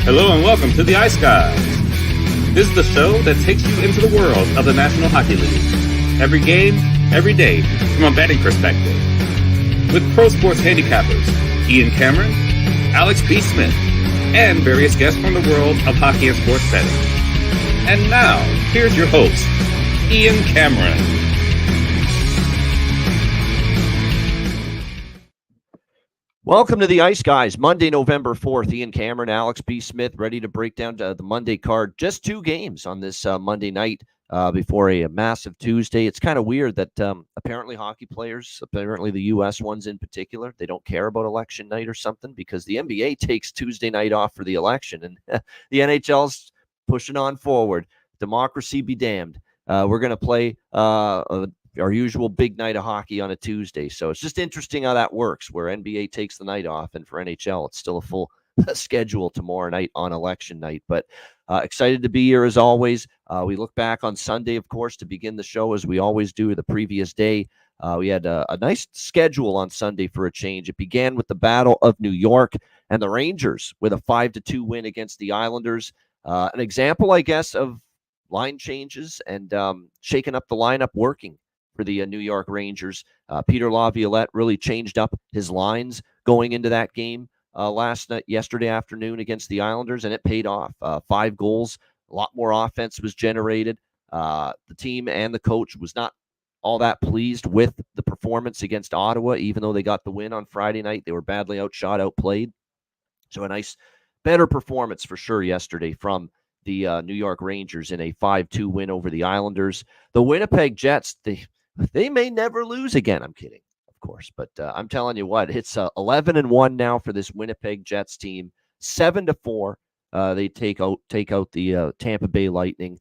Hello and welcome to the Ice Guys. This is the show that takes you into the world of the National Hockey League. Every game, every day, from a betting perspective. With pro sports handicappers, Ian Cameron, Alex B. Smith, and various guests from the world of hockey and sports betting. And now, here's your host, Ian Cameron. Welcome to the Ice Guys, Monday, November 4th. Ian Cameron, Alex B. Smith, ready to break down the Monday card. Just two games on this Monday night before a massive Tuesday. It's kind of weird that apparently hockey players, apparently the U.S. ones in particular, they don't care about election night or something because the NBA takes Tuesday night off for the election, and the NHL's pushing on forward. Democracy be damned. We're going to play our usual big night of hockey on a Tuesday. So it's just interesting how that works, where NBA takes the night off, and for NHL, it's still a full schedule tomorrow night on election night. But excited to be here as always. We look back on Sunday, of course, to begin the show, as we always do the previous day. We had a nice schedule on Sunday for a change. It began with the Battle of New York and the Rangers with a 5-2 win against the Islanders. An example, I guess, of line changes and shaking up the lineup working for the New York Rangers. Peter Laviolette really changed up his lines going into that game yesterday afternoon against the Islanders, and it paid off. 5 goals, a lot more offense was generated. The team and the coach was not all that pleased with the performance against Ottawa, even though they got the win on Friday night. They were badly outshot, outplayed. So a nice, better performance for sure yesterday from the New York Rangers in a 5-2 win over the Islanders. The Winnipeg Jets, they may never lose again. I'm kidding, of course. But I'm telling you what, it's 11-1 now for this Winnipeg Jets team. 7-4. They take out the Tampa Bay Lightning.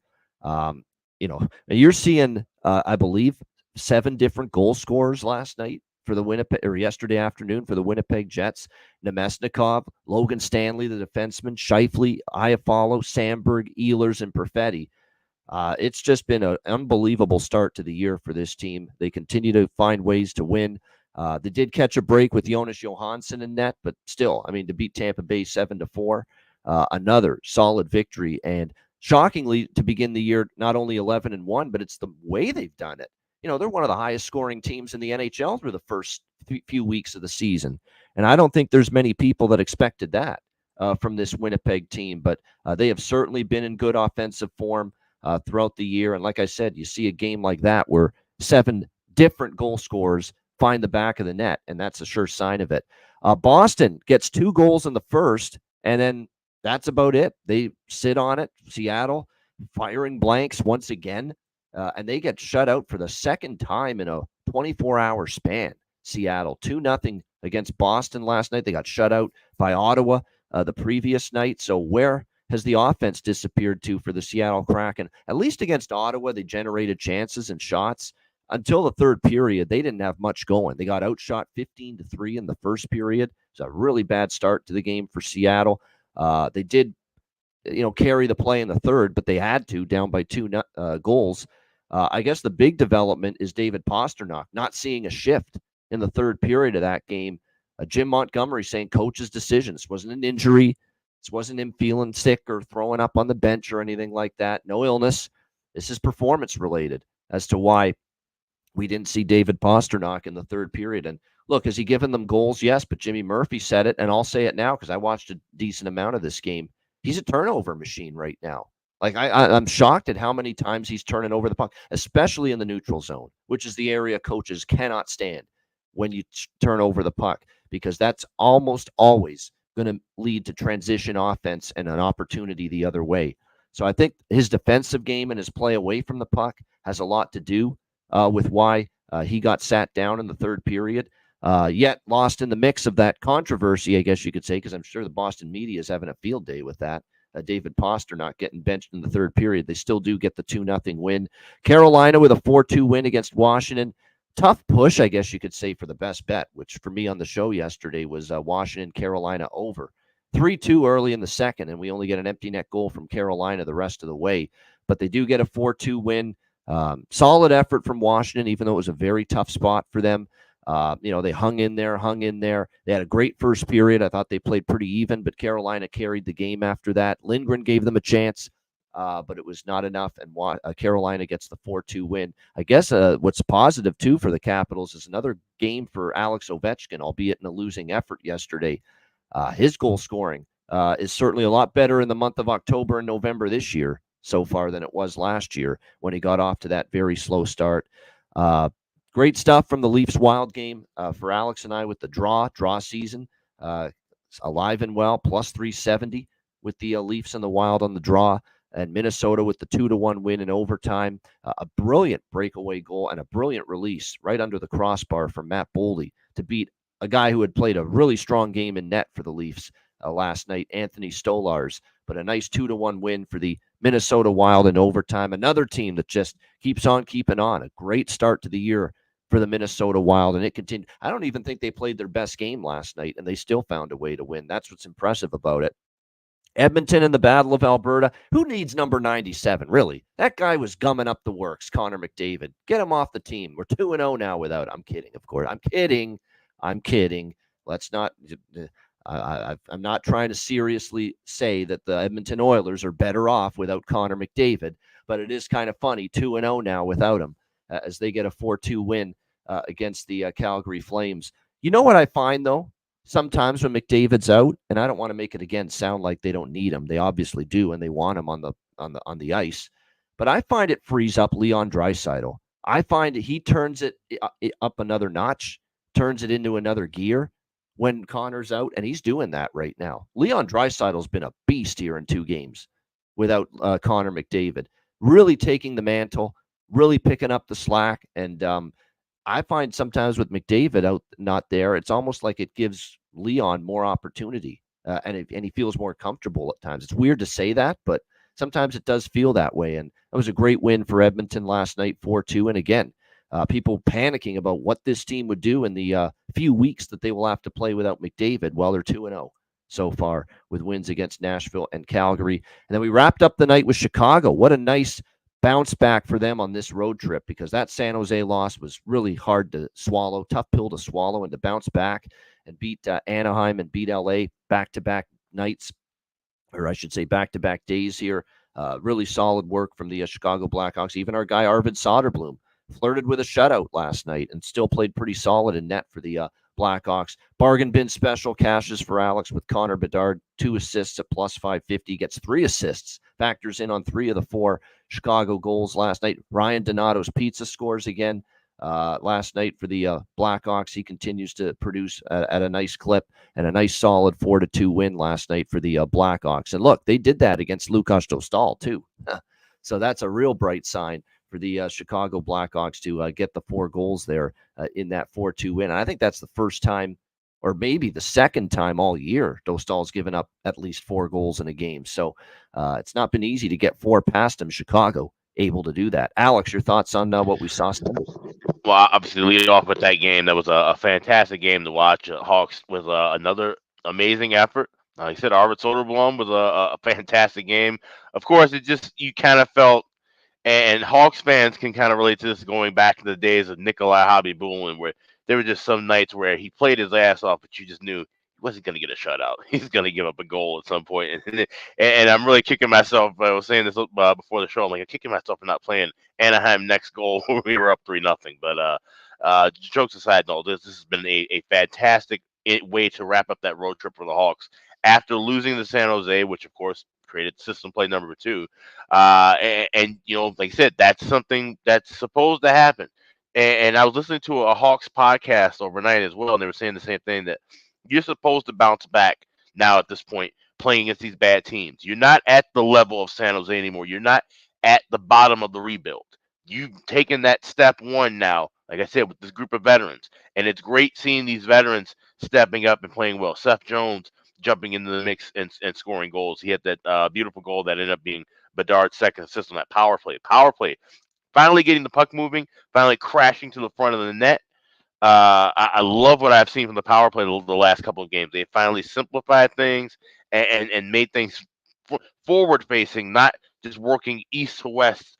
You're seeing, I believe, 7 different goal scorers last night for the yesterday afternoon for the Winnipeg Jets. Nemesnikov, Logan Stanley, the defenseman, Scheifele, Iafallo, Sandberg, Ehlers, and Perfetti. It's just been an unbelievable start to the year for this team. They continue to find ways to win. They did catch a break with Jonas Johansson in net, but still, I mean, to beat Tampa Bay 7-4, another solid victory. And shockingly, to begin the year, not only 11-1, but it's the way they've done it. You know, they're one of the highest scoring teams in the NHL through the first few weeks of the season. And I don't think there's many people that expected that from this Winnipeg team, but they have certainly been in good offensive form throughout the year. And like I said, you see a game like that where 7 different goal scorers find the back of the net, and that's a sure sign of it. Boston gets 2 goals in the first, and then that's about it. They sit on it. Seattle firing blanks once again, and they get shut out for the second time in a 24-hour span. Seattle 2-0 against Boston last night. They got shut out by Ottawa the previous night. So where has the offense disappeared to for the Seattle Kraken? At least against Ottawa, they generated chances and shots. Until the third period, they didn't have much going. They got outshot 15-3 in the first period. It's a really bad start to the game for Seattle. They did, carry the play in the third, but they had to, down by 2 goals. I guess the big development is David Pastrnak not seeing a shift in the third period of that game. Jim Montgomery saying coach's decision. This wasn't an injury. This wasn't him feeling sick or throwing up on the bench or anything like that. No illness. This is performance related as to why we didn't see David Pastrnak in the third period. And look, has he given them goals? Yes, but Jimmy Murphy said it, and I'll say it now because I watched a decent amount of this game. He's a turnover machine right now. Like I'm shocked at how many times he's turning over the puck, especially in the neutral zone, which is the area coaches cannot stand when you turn over the puck, because that's almost always going to lead to transition offense and an opportunity the other way. So I think his defensive game and his play away from the puck has a lot to do with why he got sat down in the third period, yet lost in the mix of that controversy, I guess you could say, because I'm sure the Boston media is having a field day with that. David Pastrnak getting benched in the third period. They still do get the 2-0 win. Carolina with a 4-2 win against Washington. Tough push, I guess you could say, for the best bet, which for me on the show yesterday was Washington, Carolina over. 3-2 early in the second, and we only get an empty net goal from Carolina the rest of the way. But they do get a 4-2 win. Solid effort from Washington, even though it was a very tough spot for them. They hung in there. They had a great first period. I thought they played pretty even, but Carolina carried the game after that. Lindgren gave them a chance, but it was not enough, and Carolina gets the 4-2 win. I guess what's positive, too, for the Capitals is another game for Alex Ovechkin, albeit in a losing effort yesterday. His goal scoring is certainly a lot better in the month of October and November this year so far than it was last year when he got off to that very slow start. Great stuff from the Leafs Wild game for Alex and I with the draw season. Alive and well, plus 370 with the Leafs and the Wild on the draw. And Minnesota with the 2-1 win in overtime. A brilliant breakaway goal and a brilliant release right under the crossbar from Matt Boldy to beat a guy who had played a really strong game in net for the Leafs last night, Anthony Stolarz. But a nice 2-1 win for the Minnesota Wild in overtime. Another team that just keeps on keeping on. A great start to the year for the Minnesota Wild, and it continued. I don't even think they played their best game last night, and they still found a way to win. That's what's impressive about it. Edmonton in the Battle of Alberta. Who needs number 97, really? That guy was gumming up the works, Connor McDavid. Get him off the team. We're 2-0 now without. I'm kidding, of course. I'm kidding. Let's not. I'm not trying to seriously say that the Edmonton Oilers are better off without Connor McDavid, but it is kind of funny, 2-0 now without him, as they get a 4-2 win against the Calgary Flames. You know what I find, though? Sometimes when McDavid's out, and I don't want to make it again sound like they don't need him. They obviously do, and they want him on the ice. But I find it frees up Leon Draisaitl. I find that he turns it up another notch, turns it into another gear when Connor's out, and he's doing that right now. Leon Draisaitl's been a beast here in 2 games without Connor McDavid. Really taking the mantle, really picking up the slack, and I find sometimes with McDavid out not there, it's almost like it gives Leon more opportunity, and he feels more comfortable at times. It's weird to say that, but sometimes it does feel that way. And it was a great win for Edmonton last night, 4-2. And again, people panicking about what this team would do in the few weeks that they will have to play without McDavid while they're 2-0 so far with wins against Nashville and Calgary. And then we wrapped up the night with Chicago. What a nice bounce back for them on this road trip, because that San Jose loss was really hard to swallow, tough pill to swallow, and to bounce back and beat Anaheim and beat LA back-to-back nights, or I should say back-to-back days here. Really solid work from the Chicago Blackhawks. Even our guy Arvid Soderblom flirted with a shutout last night and still played pretty solid in net for the Blackhawks. Bargain bin special cashes for Alex with Connor Bedard, 2 assists at plus 550, gets 3 assists, factors in on 3 of the 4 Chicago goals last night. Ryan Donato's pizza scores again last night for the Blackhawks. He continues to produce at a nice clip, and a nice solid 4-2 win last night for the Blackhawks. And look, they did that against Lukas Dostal too. So that's a real bright sign for the Chicago Blackhawks to get the 4 goals there in that 4-2 win. And I think that's the first time, or maybe the second time all year, Dostal's given up at least 4 goals in a game. So it's not been easy to get 4 past him. Chicago able to do that. Alex, your thoughts on what we saw tonight? Well, obviously, leading off with that game, that was a fantastic game to watch. Hawks with another amazing effort. Like I said, Arvid Soderblom was a fantastic game. Of course, you kind of felt, and Hawks fans can kind of relate to this going back to the days of Nikolai Hobby-Bulin, where there were just some nights where he played his ass off, but you just knew he wasn't going to get a shutout. He's going to give up a goal at some point. And I'm really kicking myself. I was saying this before the show. I'm kicking myself for not playing Anaheim next goal when we were up 3-0. But jokes aside, no, this has been a fantastic way to wrap up that road trip for the Hawks after losing to San Jose, which of course created system play number 2. And like I said, that's something that's supposed to happen. And I was listening to a Hawks podcast overnight as well, and they were saying the same thing, that you're supposed to bounce back now at this point, playing against these bad teams. You're not at the level of San Jose anymore. You're not at the bottom of the rebuild. You've taken that step 1 now, like I said, with this group of veterans. And it's great seeing these veterans stepping up and playing well. Seth Jones jumping into the mix and scoring goals. He had that beautiful goal that ended up being Bedard's second assist on that power play. Finally getting the puck moving, finally crashing to the front of the net. I love what I've seen from the power play the last couple of games. They finally simplified things and made things forward facing, not just working east to west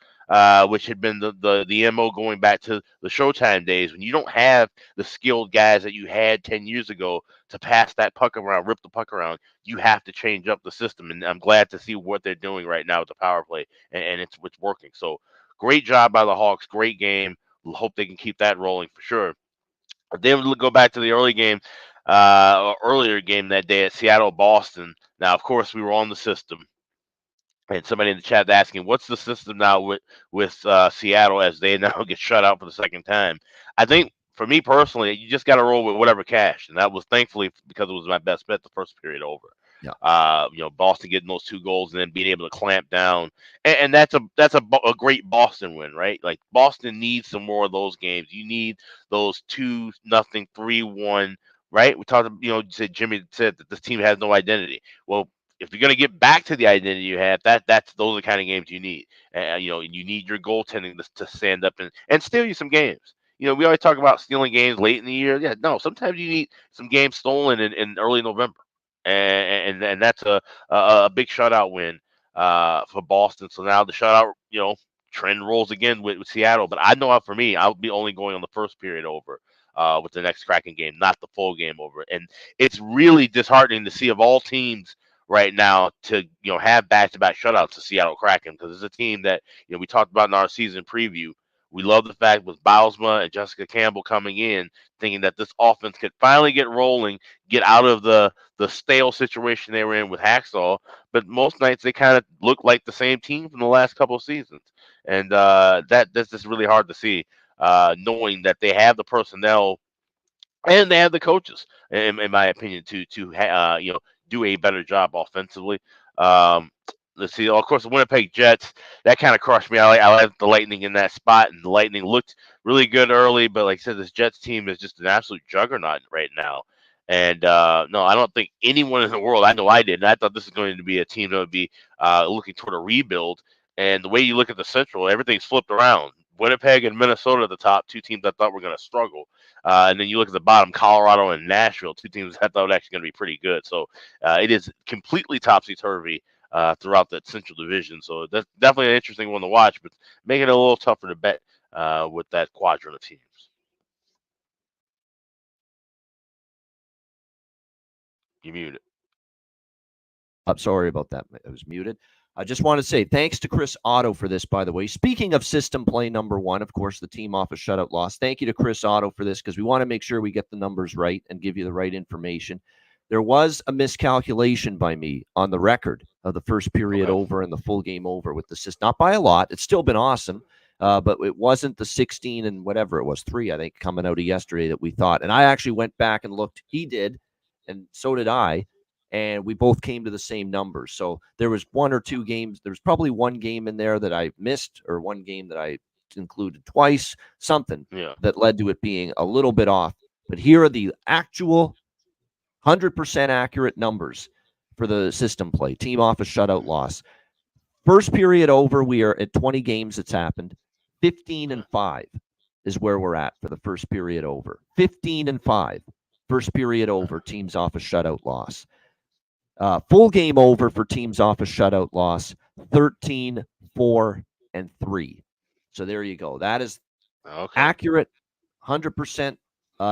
which had been the MO going back to the Showtime days when you don't have the skilled guys that you had 10 years ago to pass that puck around, rip the puck around. You have to change up the system, and I'm glad to see what they're doing right now with the power play, and it's working. So great job by the Hawks, great game. Hope they can keep that rolling for sure. Then we'll go back to the earlier game that day at Seattle Boston. Now, of course, we were on the system, and somebody in the chat asking, "What's the system now with Seattle as they now get shut out for the second time?" I think for me personally, you just got to roll with whatever cash, and that was thankfully because it was my best bet the first period over. Yeah. Boston getting those 2 goals and then being able to clamp down, and that's a great Boston win, right? Like Boston needs some more of those games. You need those 2-0, 3-1, right? We talked, Jimmy said that this team has no identity. Well, if you're going to get back to the identity you have, that's those are the kind of games you need. You need your goaltending to stand up and steal you some games. We always talk about stealing games late in the year. Yeah, no, sometimes you need some games stolen in early November, and that's a big shutout win for Boston. So now the shutout, trend rolls again with Seattle. But I know for me, I'll be only going on the first period over. With the next Kraken game, not the full game over, and it's really disheartening to see of all teams right now to have back-to-back shutouts to Seattle Kraken, because it's a team that we talked about in our season preview. We love the fact with Bausma and Jessica Campbell coming in, thinking that this offense could finally get rolling, get out of the stale situation they were in with Hacksaw. But most nights they kind of look like the same team from the last couple of seasons, and that's just really hard to see, knowing that they have the personnel and they have the coaches, in my opinion, to do a better job offensively. Um, let's see. Of course, the Winnipeg Jets, that kind of crushed me. I like the Lightning in that spot, and the Lightning looked really good early. But like I said, this Jets team is just an absolute juggernaut right now. And no, I don't think anyone in the world, I know I did, and I thought this was going to be a team that would be looking toward a rebuild. And the way you look at the Central, everything's flipped around. Winnipeg and Minnesota at the top, 2 teams I thought were going to struggle. And then you look at the bottom, Colorado and Nashville, 2 teams I thought were actually going to be pretty good. So it is completely topsy-turvy throughout that Central Division. So that's definitely an interesting one to watch, but make it a little tougher to bet with that quadrant of teams. You muted. I'm sorry about that. I was muted. I just want to say thanks to Chris Otto for this, by the way. Speaking of system play number 1, of course, the team off a shutout loss. Thank you to Chris Otto for this, because we want to make sure we get the numbers right and give you the right information. There was a miscalculation by me on the record of the first period over and the full game over with the system. Not by a lot. It's still been awesome, but it wasn't the 16 and whatever it was, 3, I think, coming out of yesterday that we thought. And I actually went back and looked. He did, and so did I. And we both came to the same numbers. So there was 1 or 2 games. There was probably 1 game in there that I missed, or 1 game that I included twice, something that led to it being a little bit off. But here are the actual 100% accurate numbers for the system play. Team off a shutout loss. First period over, we are at 20 games that's happened. 15-5 is where we're at for the first period over. 15-5. First period over, teams off a shutout loss. Full game over for teams off a shutout loss, 13-4-3. So there you go. That is accurate, 100%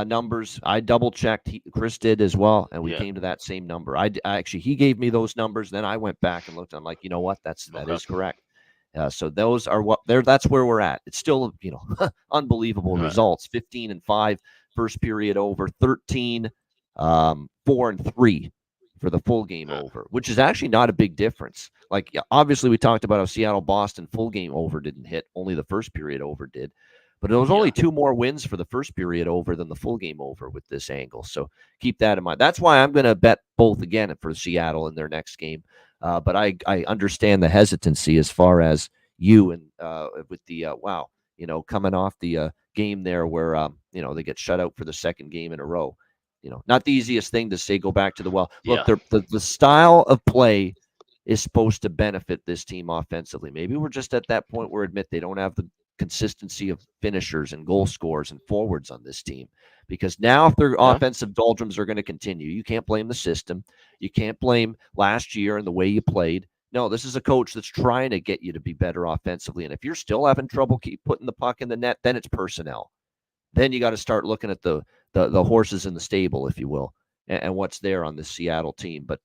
numbers. I double checked. Chris did as well, and we came to that same number. I actually, he gave me those numbers. Then I went back and looked. I'm like, you know what? That is correct. So those are what there. That's where we're at. It's still, unbelievable results. 15-5 first period over, 13-4-3 for the full game over, which is actually not a big difference. Like, obviously, we talked about how Seattle-Boston full game over didn't hit. Only the first period over did. But there was only 2 more wins for the first period over than the full game over with this angle. So keep that in mind. That's why I'm going to bet both again for Seattle in their next game. But I understand the hesitancy as far as you and with the, coming off the game there where, they get shut out for the second game in a row. Not the easiest thing to say, go back to the well. Look, the style of play is supposed to benefit this team offensively. Maybe we're just at that point where admit they don't have the consistency of finishers and goal scorers and forwards on this team. Because now if their offensive doldrums are going to continue, you can't blame the system. You can't blame last year and the way you played. No, this is a coach that's trying to get you to be better offensively. And if you're still having trouble keep putting the puck in the net, then it's personnel. Then you got to start looking at the horses in the stable, if you will, and what's there on this Seattle team. But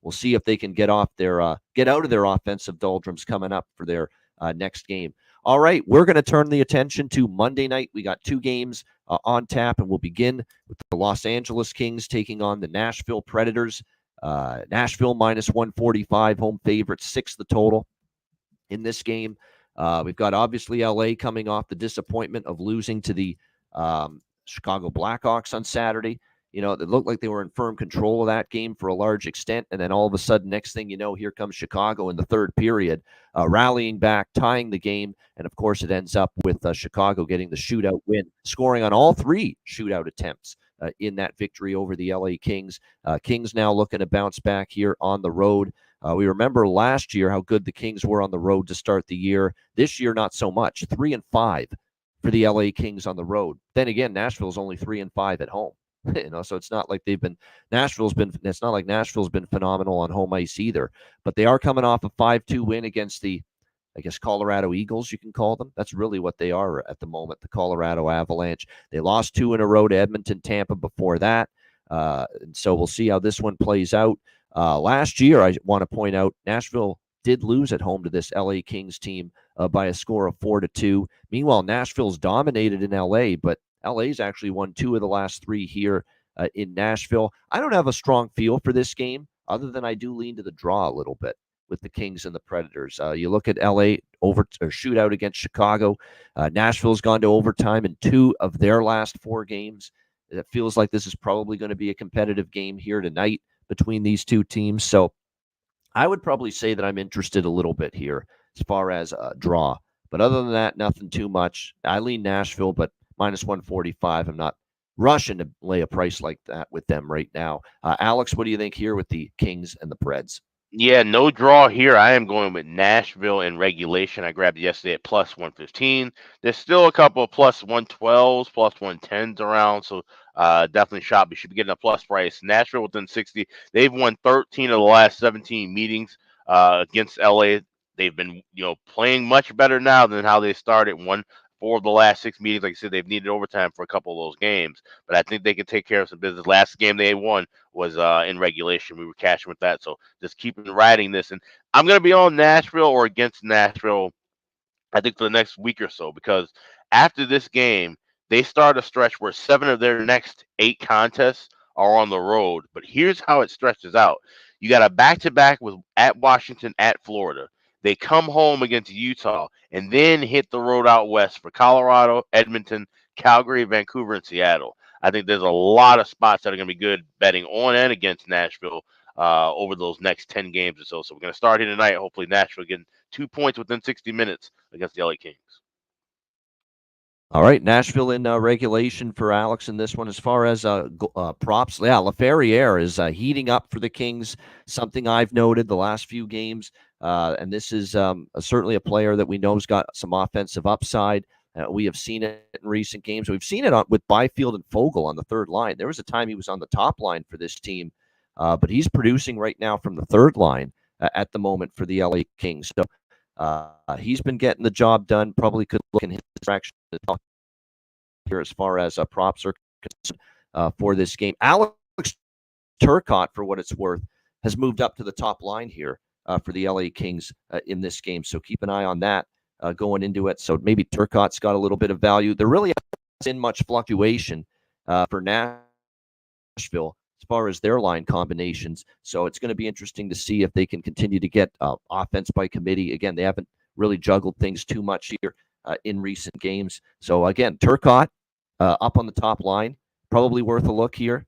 we'll see if they can get out of their offensive doldrums coming up for their next game. All right, we're going to turn the attention to Monday night. We got 2 games on tap, and we'll begin with the Los Angeles Kings taking on the Nashville Predators. Nashville minus 145, home favorite, 6 the total in this game. We've got obviously LA coming off the disappointment of losing to the Chicago Blackhawks on Saturday. It looked like they were in firm control of that game for a large extent. And then all of a sudden, next thing you know, here comes Chicago in the third period, rallying back, tying the game. And of course, it ends up with Chicago getting the shootout win, scoring on all 3 shootout attempts in that victory over the LA Kings. Kings now looking to bounce back here on the road. We remember last year how good the Kings were on the road to start the year. This year, not so much. 3-5 for the LA Kings on the road. Then again, Nashville's only 3-5 at home. So it's not like it's not like Nashville's been phenomenal on home ice either. But they are coming off a 5-2 win against the, I guess, Colorado Eagles, you can call them. That's really what they are at the moment, the Colorado Avalanche. They lost 2 in a row to Edmonton, Tampa before that. And so we'll see how this one plays out. Last year, I want to point out, Nashville did lose at home to this LA Kings team by a score of 4-2. Meanwhile, Nashville's dominated in LA, but LA's actually won 2 of the last 3 here in Nashville. I don't have a strong feel for this game, other than I do lean to the draw a little bit with the Kings and the Predators. You look at LA shootout against Chicago. Nashville's gone to overtime in 2 of their last 4 games. It feels like this is probably going to be a competitive game here tonight between these 2 teams. So I would probably say that I'm interested a little bit here as far as a draw. But other than that, nothing too much. I lean Nashville, but minus 145. I'm not rushing to lay a price like that with them right now. Alex, what do you think here with the Kings and the Preds? Yeah, no draw here. I am going with Nashville in regulation. I grabbed it yesterday at plus 115. There's still a couple of plus 112s, plus 110s around, so definitely shop. You should be getting a plus price. Nashville within 60. They've won 13 of the last 17 meetings against LA. They've been, playing much better now than how they started. Won 4 of the last 6 meetings. Like I said, they've needed overtime for a couple of those games, but I think they can take care of some business. Last game they won was in regulation. We were cashing with that, so just keeping riding this. And I'm going to be on Nashville or against Nashville, I think, for the next week or so, because after this game, they start a stretch where 7 of their next 8 contests are on the road. But here's how it stretches out. You got a back-to-back with at Washington, at Florida. They come home against Utah and then hit the road out west for Colorado, Edmonton, Calgary, Vancouver, and Seattle. I think there's a lot of spots that are going to be good betting on and against Nashville over those next 10 games or so. So we're going to start here tonight. Hopefully Nashville getting 2 points within 60 minutes against the LA Kings. All right, Nashville in regulation for Alex in this one. As far as props, Laferriere is heating up for the Kings, something I've noted the last few games. And this is certainly a player that we know has got some offensive upside. We have seen it in recent games. We've seen it with Byfield and Fogle on the third line. There was a time he was on the top line for this team, but he's producing right now from the third line at the moment for the LA Kings. So he's been getting the job done. Probably could look in his direction here as far as props are concerned for this game. Alex Turcotte, for what it's worth, has moved up to the top line here for the LA Kings in this game. So keep an eye on that going into it. So maybe Turcotte's got a little bit of value. There really hasn't been much fluctuation for Nashville as far as their line combinations. So it's going to be interesting to see if they can continue to get offense by committee. Again, they haven't really juggled things too much here in recent games. So again, Turcotte up on the top line, probably worth a look here,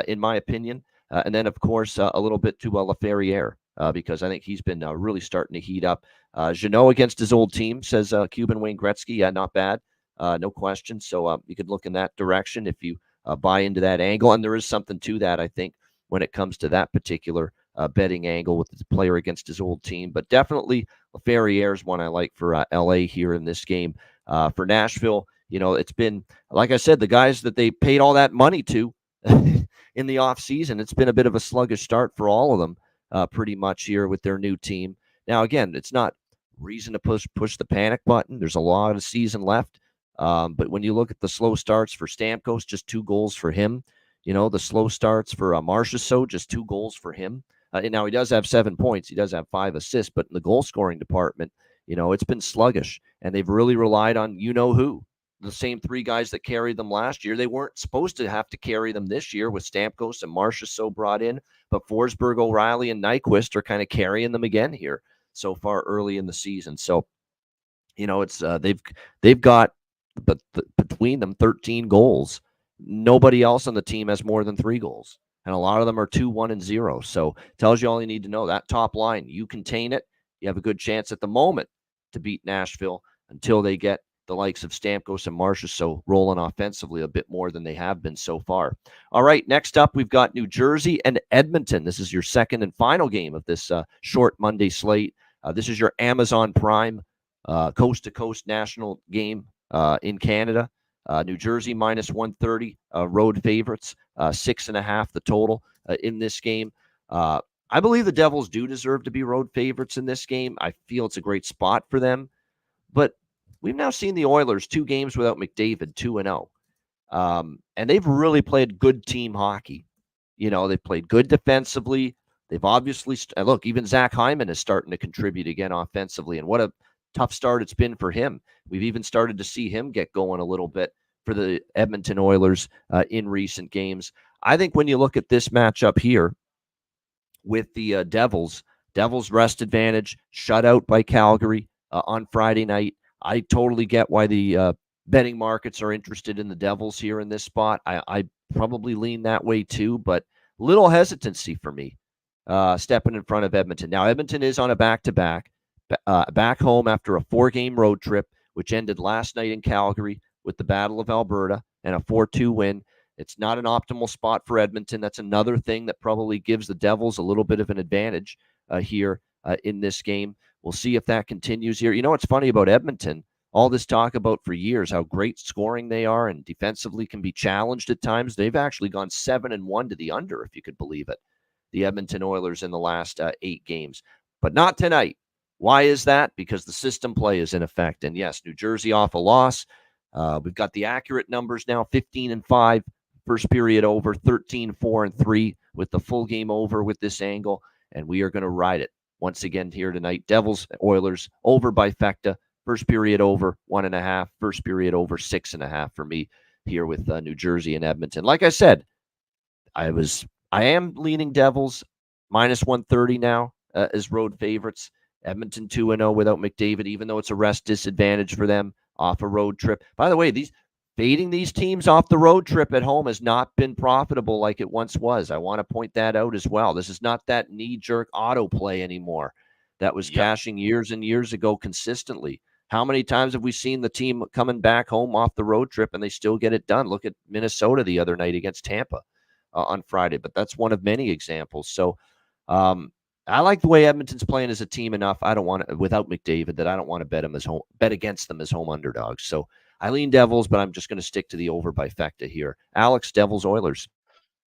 in my opinion. And then, of course, a little bit to Laferriere. Because I think he's been really starting to heat up. Jeannot against his old team, says Cuban Wayne Gretzky. Yeah, not bad. No question. So you could look in that direction if you buy into that angle. And there is something to that, I think, when it comes to that particular betting angle with the player against his old team. But definitely Laferriere is one I like for LA here in this game. For Nashville, it's been, like I said, the guys that they paid all that money to in the offseason, it's been a bit of a sluggish start for all of them. pretty much here with their new team. Now, again, it's not reason to push the panic button. There's a lot of season left. But when you look at the slow starts for Stamkos, just 2 goals for him. The slow starts for Marchessault, just 2 goals for him. And now he does have 7 points. He does have 5 assists, but in the goal scoring department, it's been sluggish, and they've really relied on who. The same 3 guys that carried them last year. They weren't supposed to have to carry them this year with Stamkos and Marchessault brought in, but Forsberg, O'Reilly, and Nyquist are kind of carrying them again here so far early in the season. So, it's they've got between them 13 goals. Nobody else on the team has more than 3 goals, and a lot of them are 2, 1, and 0. So tells you all you need to know. That top line, you contain it, you have a good chance at the moment to beat Nashville until they get the likes of Stamkos and Marchessault rolling offensively a bit more than they have been so far. All right, next up, we've got New Jersey and Edmonton. This is your second and final game of this short Monday slate. This is your Amazon Prime coast-to-coast national game in Canada. New Jersey minus 130, road favorites, 6.5 the total in this game. I believe the Devils do deserve to be road favorites in this game. I feel it's a great spot for them. But we've now seen the Oilers 2 games without McDavid, 2-0. And they've really played good team hockey. They've played good defensively. They've obviously, look, even Zach Hyman is starting to contribute again offensively. And what a tough start it's been for him. We've even started to see him get going a little bit for the Edmonton Oilers in recent games. I think when you look at this matchup here with the Devils rest advantage, shut out by Calgary on Friday night. I totally get why the betting markets are interested in the Devils here in this spot. I probably lean that way too, but little hesitancy for me stepping in front of Edmonton. Now, Edmonton is on a back-to-back, back home after a 4-game road trip, which ended last night in Calgary with the Battle of Alberta and a 4-2 win. It's not an optimal spot for Edmonton. That's another thing that probably gives the Devils a little bit of an advantage here in this game. We'll see if that continues here. What's funny about Edmonton? All this talk about for years how great scoring they are and defensively can be challenged at times. They've actually gone 7-1 to the under, if you could believe it. The Edmonton Oilers in the last 8 games, but not tonight. Why is that? Because the system play is in effect. And yes, New Jersey off a loss. We've got the accurate numbers now: 15-5, first period over, 13-4-3 with the full game over with this angle, and we are going to ride it once again here tonight. Devils, Oilers over by Fecta. First period over 1.5. First period over 6.5 for me here with New Jersey and Edmonton. Like I said, I am leaning Devils minus 130 now as road favorites. Edmonton 2-0 without McDavid, even though it's a rest disadvantage for them off a road trip. By the way, fading these teams off the road trip at home has not been profitable like it once was. I want to point that out as well. This is not that knee-jerk autoplay anymore that was cashing years and years ago consistently. How many times have we seen the team coming back home off the road trip and they still get it done? Look at Minnesota the other night against Tampa on Friday, but that's one of many examples. So I like the way Edmonton's playing as a team enough. I don't want to, without McDavid, that I don't want to bet against them as home underdogs. So I lean Devils, but I'm just going to stick to the over by Fecta here. Alex, Devils, Oilers.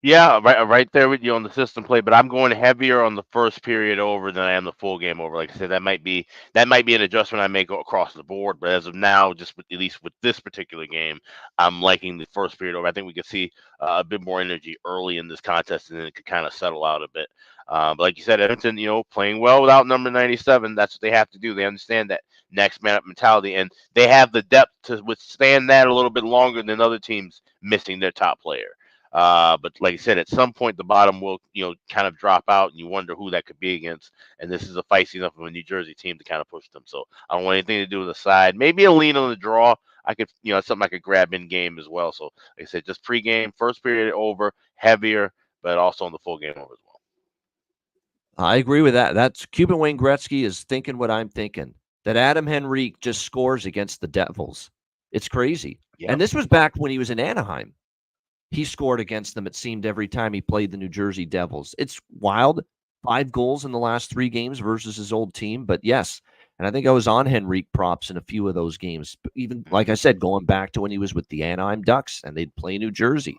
Yeah, right there with you on the system play, but I'm going heavier on the first period over than I am the full game over. Like I said, that might be an adjustment I may go across the board, but as of now, just at least with this particular game, I'm liking the first period over. I think we could see a bit more energy early in this contest, and then it could kind of settle out a bit. But like you said, Edmonton, playing well without number 97. That's what they have to do. They understand that next man up mentality, and they have the depth to withstand that a little bit longer than other teams missing their top player. But like I said, at some point the bottom will, kind of drop out, and you wonder who that could be against. And this is a feisty enough of a New Jersey team to kind of push them. So I don't want anything to do with the side. Maybe a lean on the draw. I could, it's something I could grab in game as well. So like I said, just pregame, first period over, heavier, but also on the full game over as well. I agree with that. That's Cuban Wayne Gretzky is thinking what I'm thinking. That Adam Henrique just scores against the Devils. It's crazy. Yep. And this was back when he was in Anaheim. He scored against them, it seemed, every time he played the New Jersey Devils. It's wild. 5 goals in the last 3 games versus his old team. But yes, and I think I was on Henrique props in a few of those games. Even, like I said, going back to when he was with the Anaheim Ducks and they'd play New Jersey.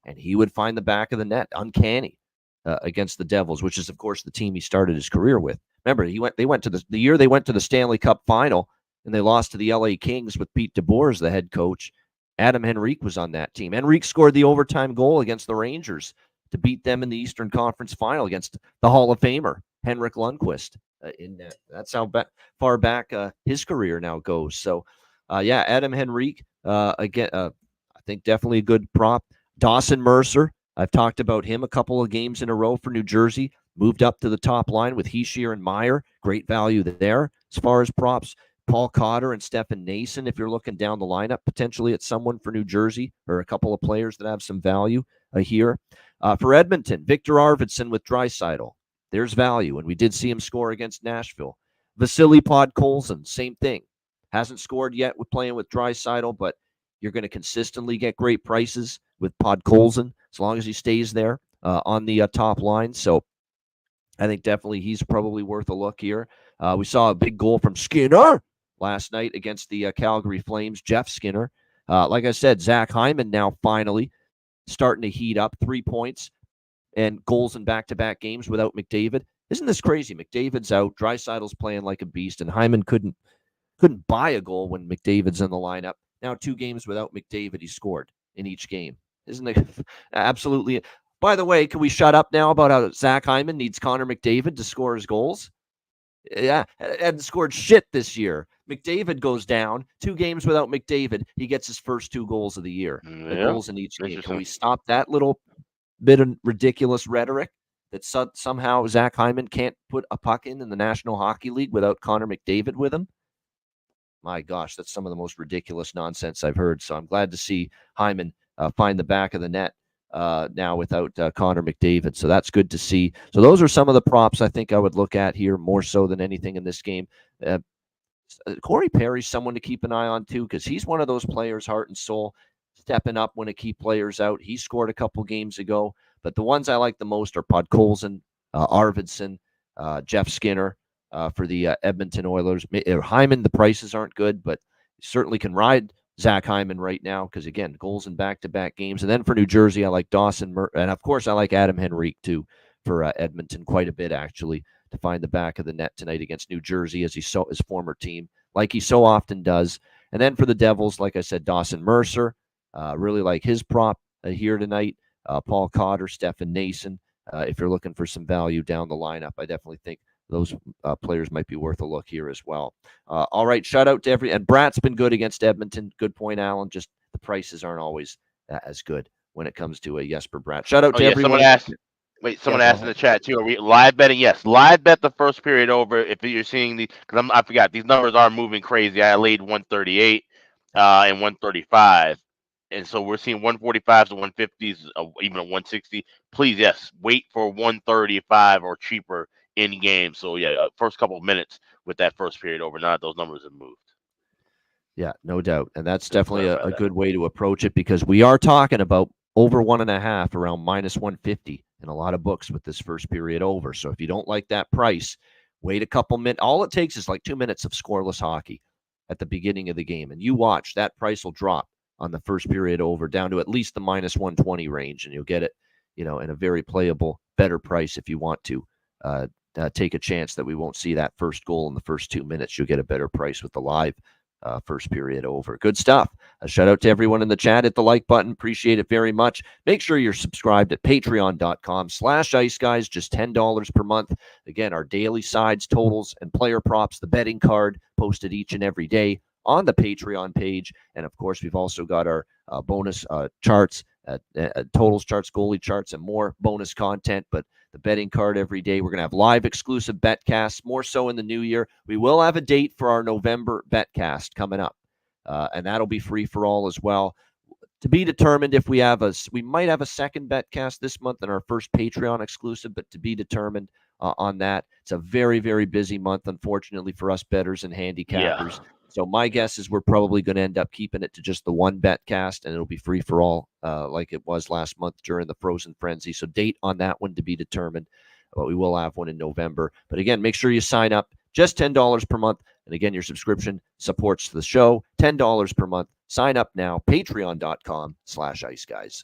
And he would find the back of the net. Uncanny. against the Devils, which is, of course, the team he started his career with. Remember, they went to the year they went to the Stanley Cup final, and they lost to the LA Kings with Pete DeBoer as the head coach. Adam Henrique was on that team. Henrique scored the overtime goal against the Rangers to beat them in the Eastern Conference final against the Hall of Famer, Henrik Lundqvist. That's how far back his career now goes. So, Adam Henrique, again, I think definitely a good prop. Dawson Mercer, I've talked about him a couple of games in a row for New Jersey. Moved up to the top line with Hischier and Meyer. Great value there as far as props. Paul Cotter and Stefan Nason, if you're looking down the lineup, potentially at someone for New Jersey or a couple of players that have some value here. For Edmonton, Victor Arvidsson with Draisaitl. There's value, and we did see him score against Nashville. Vasily Podkolzin, same thing. Hasn't scored yet with playing with Draisaitl, but you're going to consistently get great prices with Podkolzin as long as he stays there on the top line. So I think definitely he's probably worth a look here. We saw a big goal from Skinner last night against the Calgary Flames, Jeff Skinner. Like I said, Zach Hyman now finally starting to heat up, 3 points and goals in back-to-back games without McDavid. Isn't this crazy? McDavid's out, Draisaitl's playing like a beast, and Hyman couldn't buy a goal when McDavid's in the lineup. Now 2 games without McDavid, he scored in each game. Isn't it absolutely? By the way, can we shut up now about how Zach Hyman needs Connor McDavid to score his goals? Yeah, hadn't scored shit this year. McDavid goes down, 2 games without McDavid. He gets his first 2 goals of the year. The goals in each game. Can we stop that little bit of ridiculous rhetoric that somehow Zach Hyman can't put a puck in the National Hockey League without Connor McDavid with him? My gosh, that's some of the most ridiculous nonsense I've heard. So I'm glad to see Hyman find the back of the net now without Connor McDavid. So that's good to see. So those are some of the props I think I would look at here more so than anything in this game. Corey Perry's someone to keep an eye on too, because he's one of those players, heart and soul, stepping up when a key player's out. He scored a couple games ago, but the ones I like the most are Podkolzin, Arvidsson, Jeff Skinner for the Edmonton Oilers. Hyman, the prices aren't good, but certainly can ride Zach Hyman right now because, again, goals in back-to-back games. And then for New Jersey, I like Dawson, and of course I like Adam Henrique too for Edmonton quite a bit, actually, to find the back of the net tonight against New Jersey as he saw his former team, like he so often does. And then for the Devils, like I said, Dawson Mercer, really like his prop here tonight. Paul Cotter, Stefan Nason. If you're looking for some value down the lineup, I definitely think those players might be worth a look here as well. All right, shout out to and Bratt's been good against Edmonton. Good point, Alan. Just the prices aren't always as good when it comes to a Jesper Bratt. Shout out to everyone. Someone asked in the chat too. Are we live betting? Yes, live bet the first period over. If you're seeing because I forgot these numbers are moving crazy. I laid 138 and 135, and so we're seeing 145s to 150s, even a 160. Please, yes, wait for 135 or cheaper in game. So first couple of minutes with that first period over. Not those numbers have moved. Yeah, no doubt, and that's definitely a good way to approach it because we are talking about over 1.5 around minus 150 in a lot of books with this first period over. So if you don't like that price, wait a couple minutes. All it takes is like 2 minutes of scoreless hockey at the beginning of the game, and you watch that price will drop on the first period over down to at least the minus 120 range, and you'll get it, in a very playable, better price if you want to take a chance that we won't see that first goal in the first 2 minutes. You'll get a better price with the live first period over. Good stuff. A shout out to everyone in the chat. Hit the like button. Appreciate it very much. Make sure you're subscribed at patreon.com/iceguys. Just $10 per month. Again, our daily sides, totals, and player props, the betting card posted each and every day on the Patreon page. And of course, we've also got our bonus charts, totals charts, goalie charts, and more bonus content. But the betting card every day. We're going to have live exclusive betcasts, more so in the new year. We will have a date for our November betcast coming up, and that'll be free for all as well. To be determined if we might have a second betcast this month and our first Patreon exclusive, but to be determined on that. It's a very, very busy month, unfortunately, for us bettors and handicappers. Yeah. So my guess is we're probably going to end up keeping it to just the one betcast, and it'll be free for all like it was last month during the Frozen Frenzy. So date on that one to be determined, but we will have one in November. But again, make sure you sign up. Just $10 per month. And again, your subscription supports the show. $10 per month. Sign up now. Patreon.com/iceguys.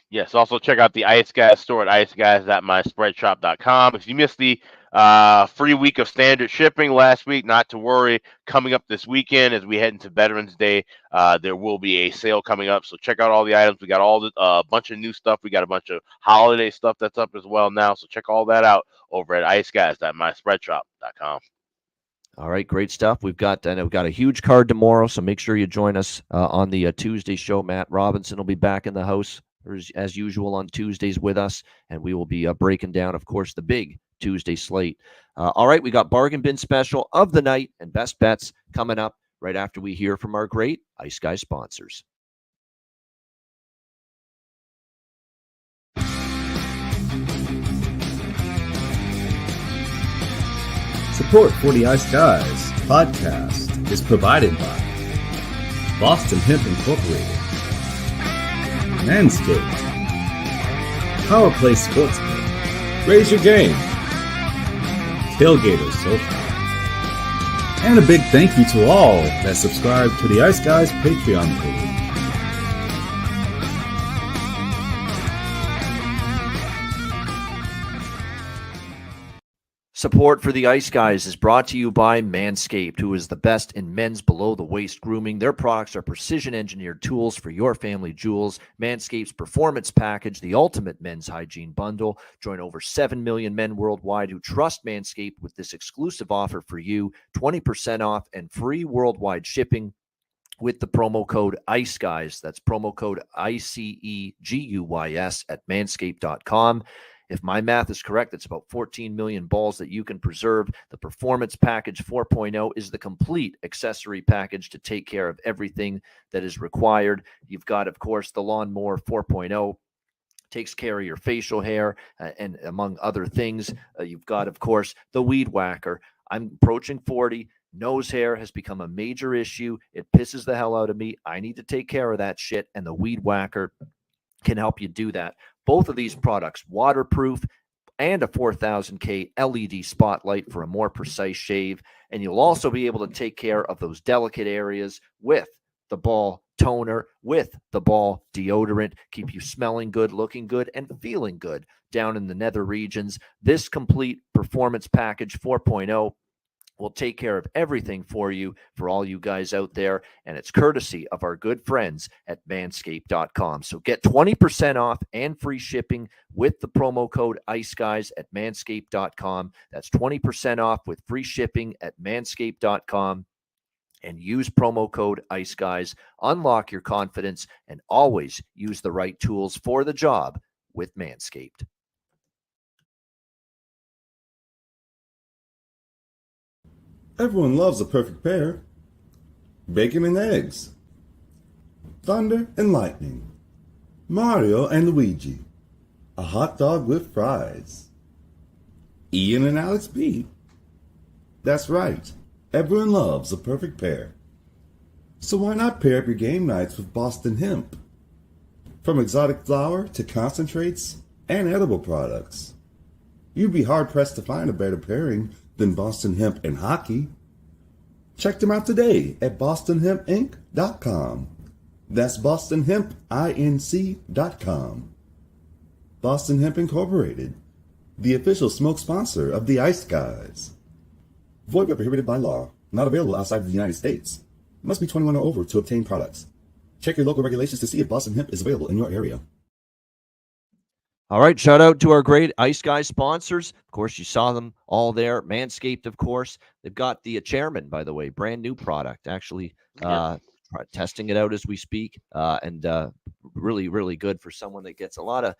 Yes, also check out the Ice Guys store at iceguys.myspreadshop.com. If you missed the free week of standard shipping last week, not to worry. Coming up this weekend as we head into Veterans Day, there will be a sale coming up. So check out all the items. We got all the bunch of new stuff. We got a bunch of holiday stuff that's up as well now. So check all that out over at iceguys.myspreadshop.com. All right, great stuff. We've got a huge card tomorrow, so make sure you join us on the Tuesday show. Matt Robinson will be back in the house as usual on Tuesdays with us, and we will be breaking down, of course, the big Tuesday slate. All right, we got bargain bin special of the night and best bets coming up right after we hear from our great Ice Guy sponsors. Support for the Ice Guys podcast is provided by Boston Hemp Incorporated, Manscaped, Power Play Sportsbook, Raise Your Game, Tailgater Sofa, and a big thank you to all that subscribe to the Ice Guys Patreon page. Support for the Ice Guys is brought to you by Manscaped, who is the best in men's below-the-waist grooming. Their products are precision-engineered tools for your family jewels. Manscaped's Performance Package, the ultimate men's hygiene bundle. Join over 7 million men worldwide who trust Manscaped with this exclusive offer for you, 20% off and free worldwide shipping with the promo code ICEGUYS. That's promo code ICEGUYS at manscaped.com. If my math is correct, it's about 14 million balls that you can preserve. The Performance Package 4.0 is the complete accessory package to take care of everything that is required. You've got, of course, the Lawnmower 4.0. Takes care of your facial hair and among other things. You've got, of course, the Weed Whacker. I'm approaching 40. Nose hair has become a major issue. It pisses the hell out of me. I need to take care of that shit, and the Weed Whacker can help you do that. Both of these products, waterproof and a 4000K LED spotlight for a more precise shave. And you'll also be able to take care of those delicate areas with the ball toner, with the ball deodorant, keep you smelling good, looking good, and feeling good down in the nether regions. This complete Performance Package 4.0 will take care of everything for you, for all you guys out there, and it's courtesy of our good friends at manscaped.com. So get 20% off and free shipping with the promo code ICEGUYS at manscaped.com. That's 20% off with free shipping at manscaped.com. And use promo code ICEGUYS. Unlock your confidence and always use the right tools for the job with Manscaped. Everyone loves a perfect pair. Bacon and eggs. Thunder and lightning. Mario and Luigi. A hot dog with fries. Ian and Alex B. That's right. Everyone loves a perfect pair. So why not pair up your game nights with Boston Hemp? From exotic flower to concentrates and edible products. You'd be hard-pressed to find a better pairing than Boston Hemp and hockey. Check them out today at bostonhempinc.com. That's bostonhempinc.com. Boston Hemp Incorporated, the official smoke sponsor of the Ice Guys. Void where prohibited by law. Not available outside of the United States. Must be 21 or over to obtain products. Check your local regulations to see if Boston Hemp is available in your area. All right, shout out to our great Ice Guys sponsors. Of course, you saw them all there. Manscaped, of course. They've got the Chairman, by the way, brand new product. Actually, testing it out as we speak, and really, really good for someone that gets a lot of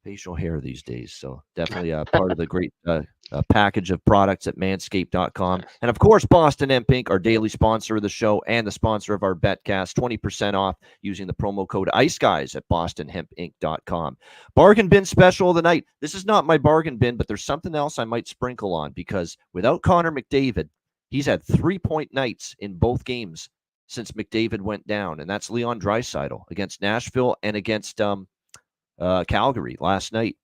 facial hair these days. So definitely part of the great package of products at manscaped.com. And of course, Boston Hemp Inc., our daily sponsor of the show and the sponsor of our BetCast, 20% off using the promo code ICEGUYS at bostonhempinc.com. Bargain bin special of the night. This is not my bargain bin, but there's something else I might sprinkle on, because without Connor McDavid, he's had 3-point nights in both games since McDavid went down, and that's Leon Draisaitl against Nashville and against Calgary last night.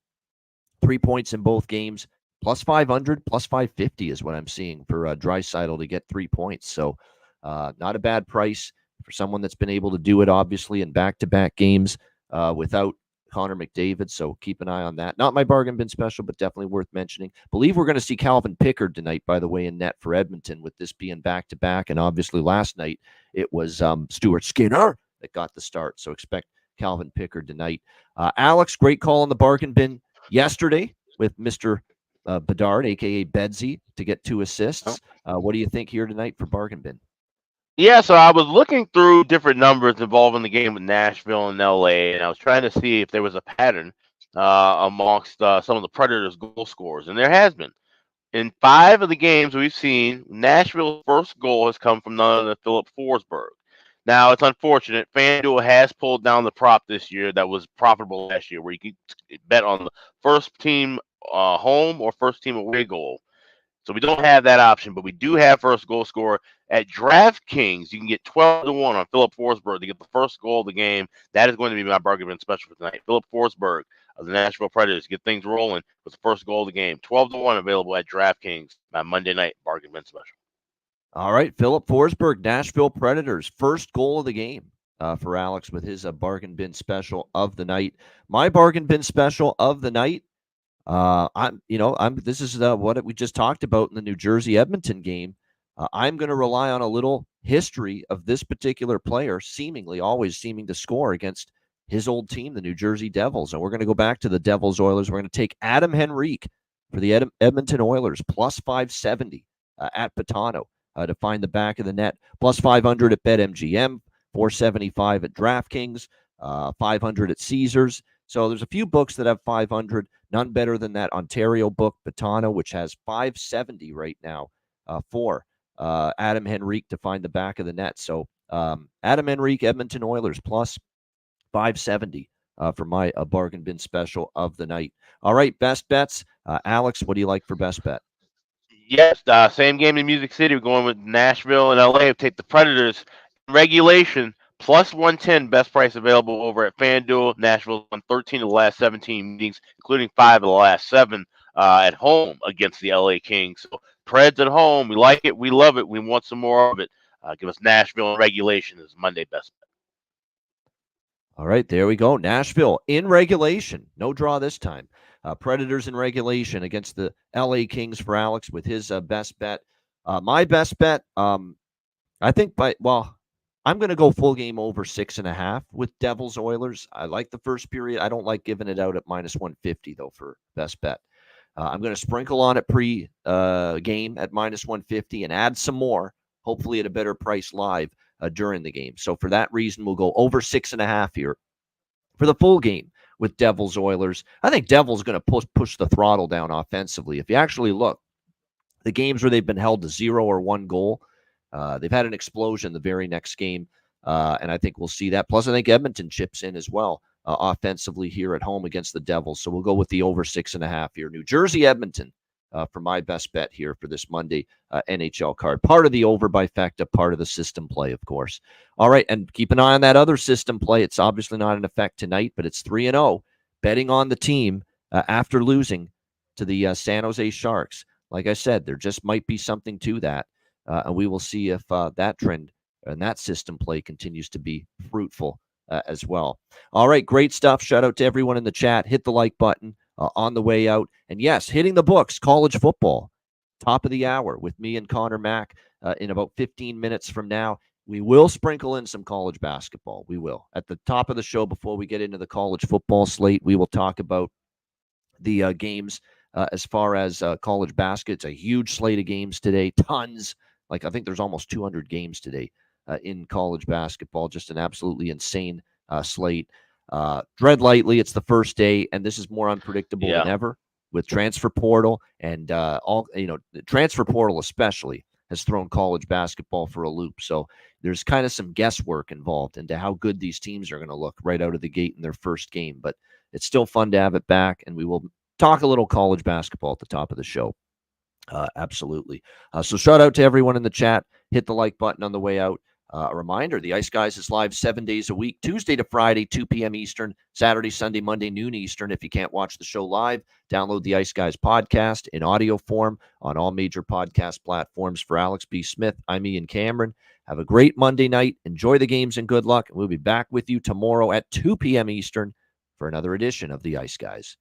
3 points in both games, plus 500, plus 550 is what I'm seeing for Draisaitl to get 3 points. So not a bad price for someone that's been able to do it, obviously, in back-to-back games without Connor McDavid, so keep an eye on that. Not my bargain bin special, but definitely worth mentioning. Believe we're going to see Calvin Pickard tonight, by the way, in net for Edmonton, with this being back-to-back. And obviously last night it was Stuart Skinner that got the start, so expect Calvin Pickard tonight. Alex, great call on the bargain bin yesterday with Mr. Bedard, a.k.a. Bedsy, to get 2 assists. What do you think here tonight for bargain bin? Yeah, so I was looking through different numbers involving the game with Nashville and LA, and I was trying to see if there was a pattern amongst some of the Predators' goal scorers, and there has been. In 5 of the games we've seen, Nashville's first goal has come from none other than Philip Forsberg. Now, it's unfortunate. FanDuel has pulled down the prop this year that was profitable last year, where you could bet on the first team home or first team away goal. So we don't have that option, but we do have first goal scorer at DraftKings. You can get 12-1 on Philip Forsberg to get the first goal of the game. That is going to be my bargain bin special for tonight. Philip Forsberg of the Nashville Predators, get things rolling with the first goal of the game. 12-1 available at DraftKings, my Monday night bargain bin special. All right, Philip Forsberg, Nashville Predators, first goal of the game for Alex with his bargain bin special of the night. My bargain bin special of the night. This is what we just talked about in the New Jersey Edmonton game. I'm going to rely on a little history of this particular player, always seeming to score against his old team, the New Jersey Devils. And we're going to go back to the Devils Oilers. We're going to take Adam Henrique for the Edmonton Oilers, plus 570 at Patano to find the back of the net, plus 500 at BetMGM, 475 at DraftKings, 500 at Caesars. So there's a few books that have 500, none better than that Ontario book, Patano, which has 570 right now for Adam Henrique to find the back of the net. So Adam Henrique, Edmonton Oilers, plus 570 for my bargain bin special of the night. All right, best bets. Alex, what do you like for best bet? Yes, same game in Music City. We're going with Nashville and LA. We'll take the Predators in regulation, plus 110, best price available over at FanDuel. Nashville's won 13 of the last 17 meetings, including 5 of the last 7 at home against the LA Kings. So Preds at home, we like it, we love it, we want some more of it. Give us Nashville in regulation as Monday best bet. All right, there we go. Nashville in regulation. No draw this time. Predators in regulation against the LA Kings for Alex with his best bet. My best bet, I think I'm going to go full game over 6.5 with Devils Oilers. I like the first period. I don't like giving it out at minus 150 though for best bet. I'm going to sprinkle on it pre-game at minus 150 and add some more, hopefully at a better price live during the game. So for that reason, we'll go over 6.5 here for the full game with Devils Oilers. I think Devils going to push the throttle down offensively. If you actually look, the games where they've been held to 0 or 1 goal, they've had an explosion the very next game, and I think we'll see that. Plus, I think Edmonton chips in as well offensively here at home against the Devils. So we'll go with the over 6.5 here. New Jersey, Edmonton for my best bet here for this Monday NHL card. Part of the over by facta, part of the system play, of course. All right, and keep an eye on that other system play. It's obviously not in effect tonight, but it's 3-0. Betting on the team after losing to the San Jose Sharks. Like I said, there just might be something to that. And we will see if that trend and that system play continues to be fruitful as well. All right, great stuff. Shout out to everyone in the chat. Hit the like button on the way out. And yes, hitting the books, college football, top of the hour with me and Connor Mack in about 15 minutes from now. We will sprinkle in some college basketball. We will. At the top of the show, before we get into the college football slate, we will talk about the games as far as college basket. It's a huge slate of games today. Tons. I think there's almost 200 games today in college basketball. Just an absolutely insane slate. Tread lightly. It's the first day, and this is more unpredictable than ever with transfer portal and the transfer portal especially has thrown college basketball for a loop. So there's kind of some guesswork involved into how good these teams are going to look right out of the gate in their first game. But it's still fun to have it back, and we will talk a little college basketball at the top of the show. Absolutely. So shout out to everyone in the chat. Hit the like button on the way out. A reminder, the Ice Guys is live 7 days a week, Tuesday to Friday, 2 p.m. Eastern, Saturday, Sunday, Monday, noon Eastern. If you can't watch the show live, download the Ice Guys podcast in audio form on all major podcast platforms. For Alex B. Smith, I'm Ian Cameron. Have a great Monday night. Enjoy the games and good luck. We'll be back with you tomorrow at 2 p.m. Eastern for another edition of the Ice Guys.